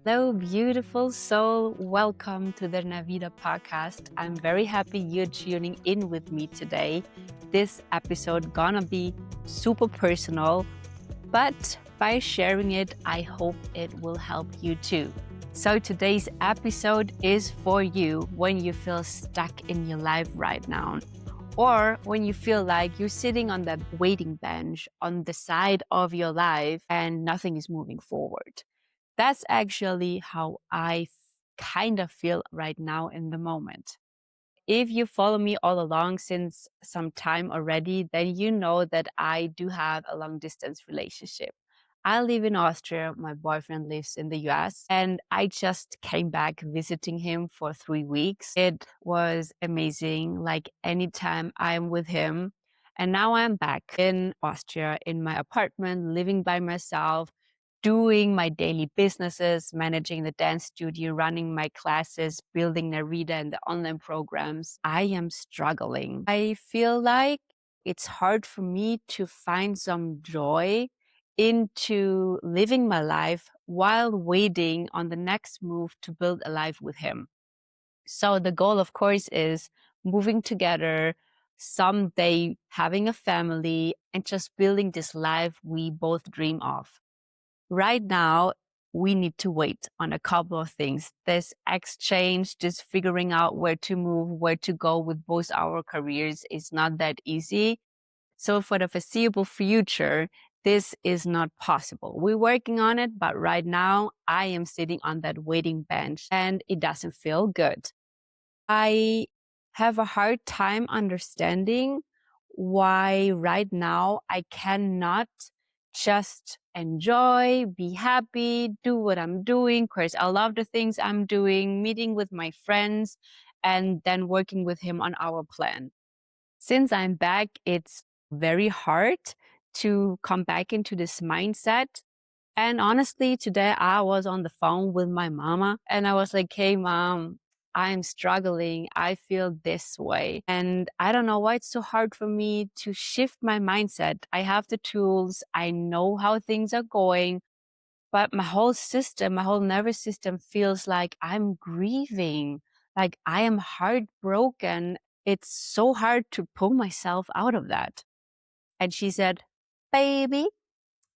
Hello, beautiful soul. Welcome to the Navida podcast. I'm very happy you're tuning in with me today. This episode gonna be super personal, but by sharing it, I hope it will help you too. So today's episode is for you when you feel stuck in your life right now, or when you feel like you're sitting on that waiting bench on the side of your life and nothing is moving forward. That's actually how I kind of feel right now in the moment. If you follow me all along since some time already, then you know that I do have a long distance relationship. I live in Austria, my boyfriend lives in the US, and I just came back visiting him for 3 weeks. It was amazing, like anytime I'm with him. And now I'm back in Austria in my apartment, living by myself, doing my daily businesses, managing the dance studio, running my classes, building Narita and the online programs. I am struggling. I feel like it's hard for me to find some joy into living my life while waiting on the next move to build a life with him. So the goal, of course, is moving together, someday having a family, and just building this life we both dream of. Right now, we need to wait on a couple of things. This exchange, just figuring out where to move, where to go with both our careers is not that easy. So for the foreseeable future, this is not possible. We're working on it, but right now I am sitting on that waiting bench and it doesn't feel good. I have a hard time understanding why right now I cannot just enjoy, be happy, do what I'm doing. Of course, I love the things I'm doing, meeting with my friends, and then working with him on our plan. Since I'm back, it's very hard to come back into this mindset. And honestly, today I was on the phone with my mama and I was like, hey, mom, I'm struggling. I feel this way. And I don't know why it's so hard for me to shift my mindset. I have the tools. I know how things are going, but my whole system, my whole nervous system feels like I'm grieving, like I am heartbroken. It's so hard to pull myself out of that. And she said, baby,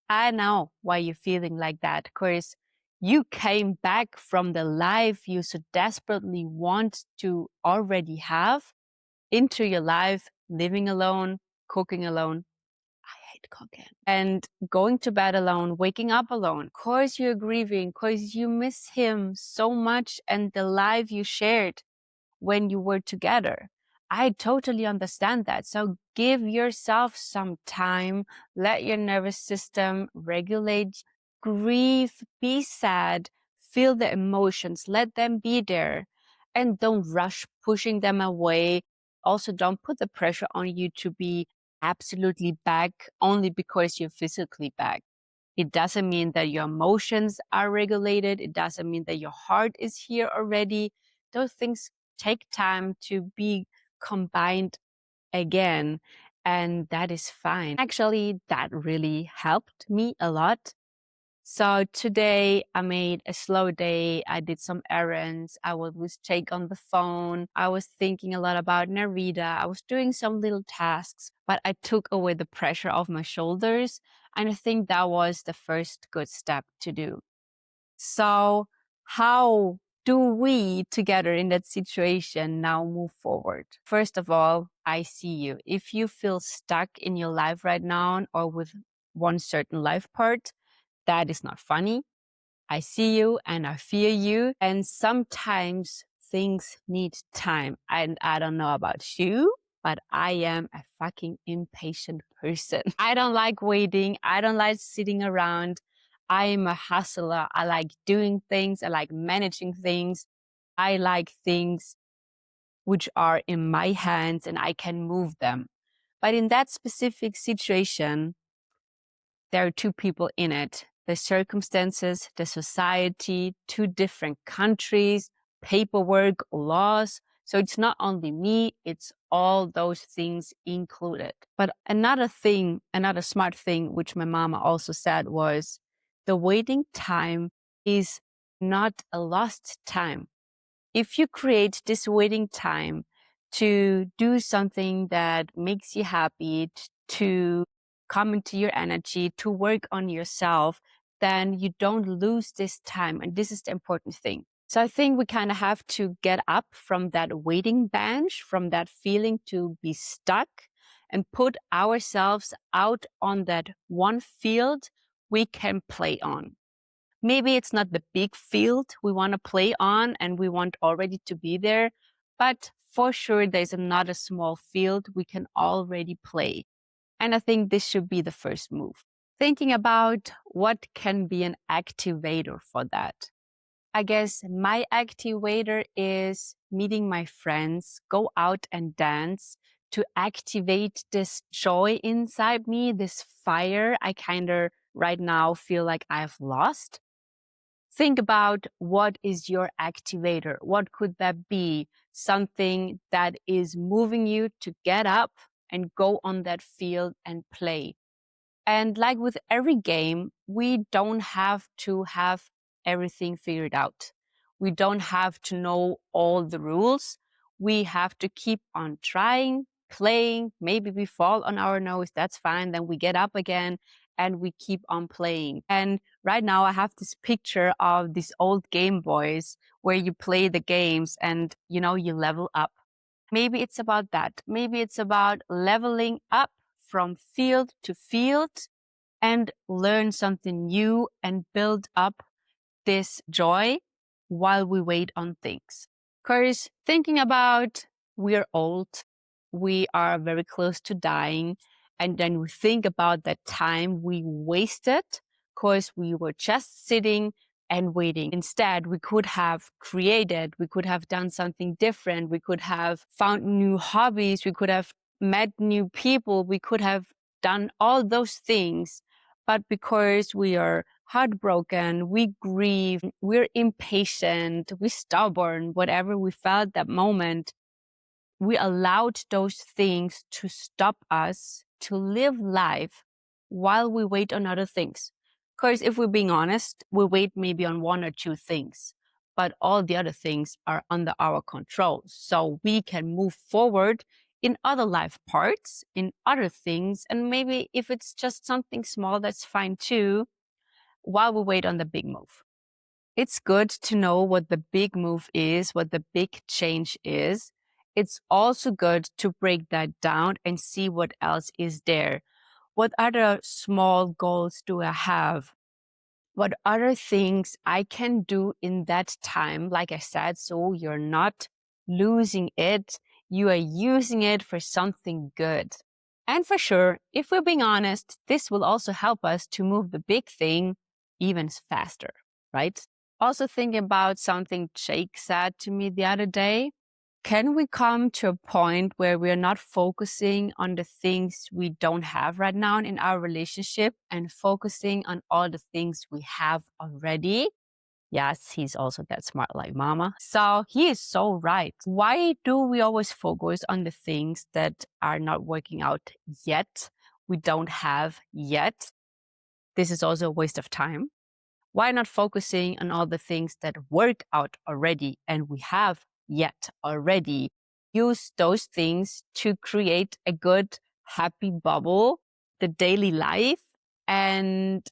I know why you're feeling like that, because you came back from the life you so desperately want to already have into your life, living alone, cooking alone. I hate cooking. And going to bed alone, waking up alone. Of course you're grieving because you miss him so much and the life you shared when you were together. I totally understand that. So give yourself some time, let your nervous system regulate, grieve, be sad, feel the emotions, let them be there, and don't rush pushing them away. Also, don't put the pressure on you to be absolutely back only because you're physically back. It doesn't mean that your emotions are regulated. It doesn't mean that your heart is here already. Those things take time to be combined again. And that is fine. Actually, that really helped me a lot. So today I made a slow day. I did some errands. I was take on the phone. I was thinking a lot about Narita. I was doing some little tasks, but I took away the pressure off my shoulders. And I think that was the first good step to do. So how do we together in that situation now move forward? First of all, I see you. If you feel stuck in your life right now or with one certain life part, that is not funny. I see you and I feel you. And sometimes things need time. And I don't know about you, but I am a fucking impatient person. I don't like waiting. I don't like sitting around. I am a hustler. I like doing things. I like managing things. I like things which are in my hands and I can move them. But in that specific situation, there are two people in it. The circumstances, the society, two different countries, paperwork, laws. So it's not only me, it's all those things included. But another thing, another smart thing, which my mama also said was the waiting time is not a lost time. If you create this waiting time to do something that makes you happy, to come into your energy, to work on yourself, then you don't lose this time. And this is the important thing. So I think we kind of have to get up from that waiting bench, from that feeling to be stuck, and put ourselves out on that one field we can play on. Maybe it's not the big field we want to play on and we want already to be there, but for sure there's another small field we can already play. And I think this should be the first move. Thinking about what can be an activator for that. I guess my activator is meeting my friends, go out and dance to activate this joy inside me, this fire I kind of right now feel like I've lost. Think about what is your activator? What could that be? Something that is moving you to get up and go on that field and play. And like with every game, we don't have to have everything figured out. We don't have to know all the rules. We have to keep on trying, playing. Maybe we fall on our nose. That's fine. Then we get up again and we keep on playing. And right now I have this picture of these old Game Boys where you play the games and, you level up. Maybe it's about that. Maybe it's about leveling up from field to field and learn something new and build up this joy while we wait on things. Because thinking about we're old, we are very close to dying, and then we think about that time we wasted because we were just sitting and waiting. Instead, we could have created, we could have done something different, we could have found new hobbies, we could have met new people, we could have done all those things. But because we are heartbroken, we grieve, we're impatient, we're stubborn, whatever we felt that moment, we allowed those things to stop us to live life while we wait on other things. Because if we're being honest, we wait maybe on one or two things, but all the other things are under our control. So we can move forward in other life parts, in other things. And maybe if it's just something small, that's fine too, while we wait on the big move. It's good to know what the big move is, what the big change is. It's also good to break that down and see what else is there. What other small goals do I have? What other things I can do in that time, like I said, so you're not losing it, you are using it for something good. And for sure, if we're being honest, this will also help us to move the big thing even faster, right? Also thinking about something Jake said to me the other day. Can we come to a point where we're not focusing on the things we don't have right now in our relationship and focusing on all the things we have already? Yes, he's also that smart like mama. So he is so right. Why do we always focus on the things that are not working out yet? We don't have yet. This is also a waste of time. Why not focusing on all the things that work out already and we have yet already? Use those things to create a good, happy bubble, the daily life, and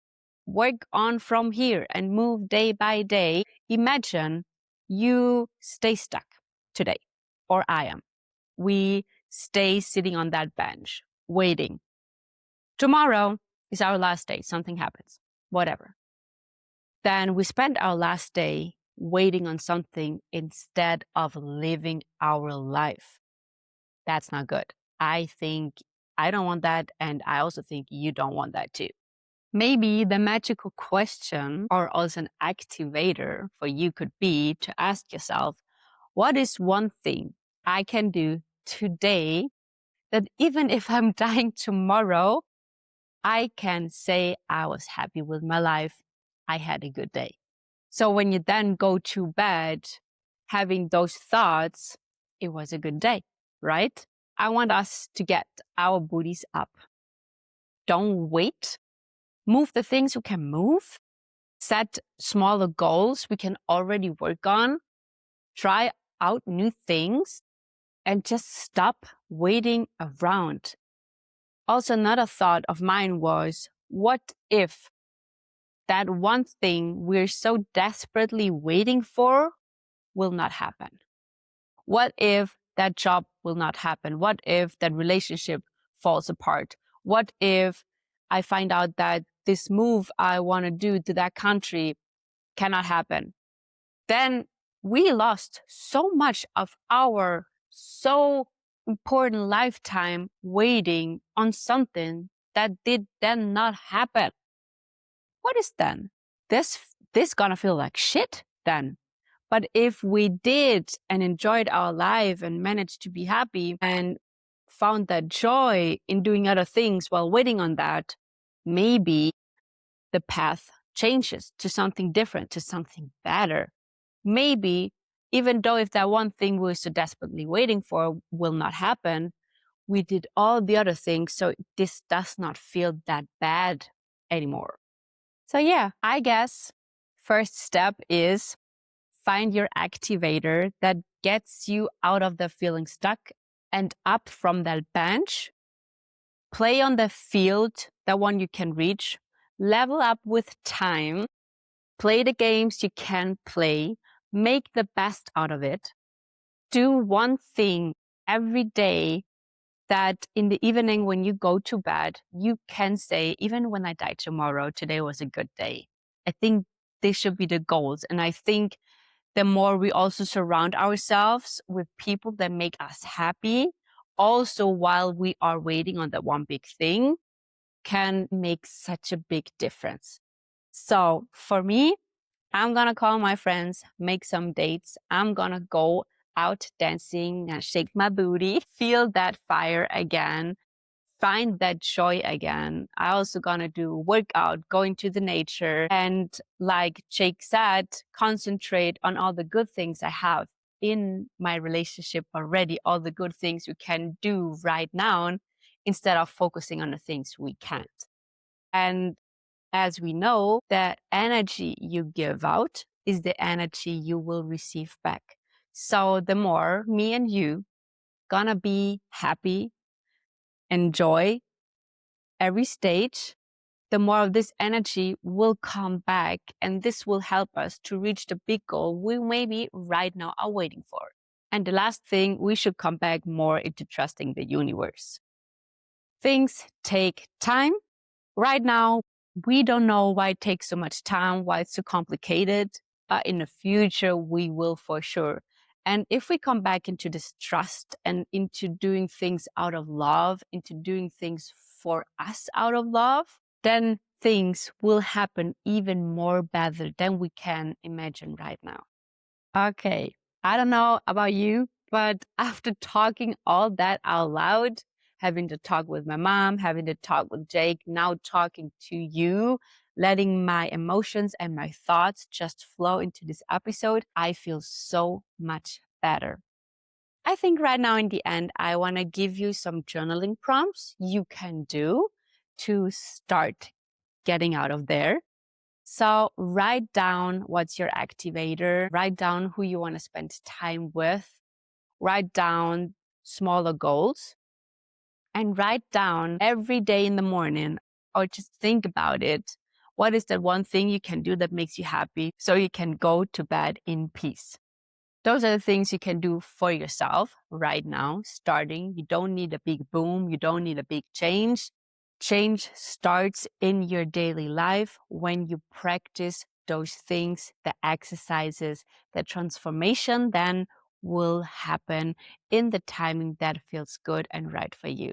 work on from here and move day by day. Imagine you stay stuck today, or I am. We stay sitting on that bench, waiting. Tomorrow is our last day. Something happens, whatever. Then we spend our last day waiting on something instead of living our life. That's not good. I think I don't want that. And I also think you don't want that too. Maybe the magical question or also an activator for you could be to ask yourself, what is one thing I can do today that even if I'm dying tomorrow, I can say I was happy with my life. I had a good day. So when you then go to bed having those thoughts, it was a good day, right? I want us to get our booties up. Don't wait. Move the things you can move. Set smaller goals we can already work on, try out new things, and just stop waiting around. Also, another thought of mine was, what if that one thing we're so desperately waiting for will not happen? What if that job will not happen? What if that relationship falls apart? What if I find out that this move I want to do to that country cannot happen? Then we lost so much of our so important lifetime waiting on something that did then not happen. What is then? This gonna feel like shit then. But if we did and enjoyed our life and managed to be happy and found that joy in doing other things while waiting on that, maybe the path changes to something different, to something better. Maybe, even though if that one thing we're so desperately waiting for will not happen, we did all the other things, so this does not feel that bad anymore. So yeah, I guess first step is find your activator that gets you out of the feeling stuck and up from that bench. Play on the field, that one you can reach. Level up with time. Play the games you can play. Make the best out of it. Do one thing every day that in the evening when you go to bed, you can say, even when I die tomorrow, today was a good day. I think this should be the goals. And I think the more we also surround ourselves with people that make us happy, also while we are waiting on that one big thing, can make such a big difference. So for me, I'm going to call my friends, make some dates. I'm going to go out dancing and shake my booty, feel that fire again, find that joy again. I also going to do workout, going to the nature, and like Jake said, concentrate on all the good things I have in my relationship already, all the good things we can do right now, instead of focusing on the things we can't. And as we know, the energy you give out is the energy you will receive back. So the more me and you gonna be happy, enjoy every stage, the more of this energy will come back, and this will help us to reach the big goal we maybe right now are waiting for. And the last thing, we should come back more into trusting the universe. Things take time. Right now, we don't know why it takes so much time, why it's so complicated, but in the future, we will for sure. And if we come back into this trust and into doing things out of love, into doing things for us out of love, then things will happen even more better than we can imagine right now. Okay, I don't know about you, but after talking all that out loud, having to talk with my mom, having to talk with Jake, now talking to you, letting my emotions and my thoughts just flow into this episode, I feel so much better. I think right now in the end, I want to give you some journaling prompts you can do to start getting out of there. So write down what's your activator, write down who you want to spend time with, write down smaller goals, and write down every day in the morning, or just think about it. What is that one thing you can do that makes you happy so you can go to bed in peace? Those are the things you can do for yourself right now, starting. You don't need a big boom. You don't need a big change. Change starts in your daily life when you practice those things, the exercises, the transformation then will happen in the timing that feels good and right for you.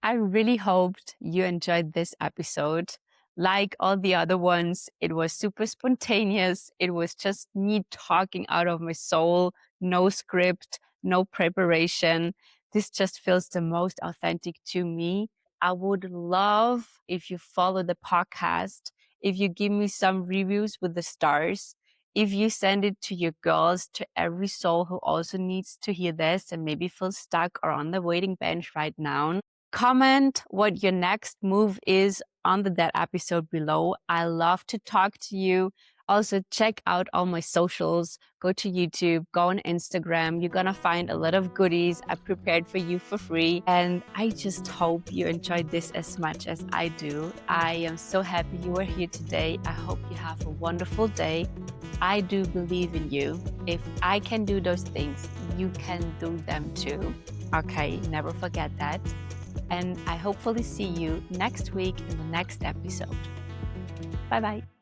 I really hoped you enjoyed this episode. Like all the other ones, it was super spontaneous. It was just me talking out of my soul, no script, no preparation. This just feels the most authentic to me. I would love if you follow the podcast, if you give me some reviews with the stars, if you send it to your girls, to every soul who also needs to hear this and maybe feels stuck or on the waiting bench right now. Comment what your next move is under that episode below. I love to talk to you. Also, check out all my socials. Go to YouTube, go on Instagram. You're gonna find a lot of goodies I prepared for you for free. And I just hope you enjoyed this as much as I do. I am so happy you are here today. I hope you have a wonderful day. I do believe in you. If I can do those things, you can do them too. Okay, never forget that. And I hopefully see you next week in the next episode. Bye-bye.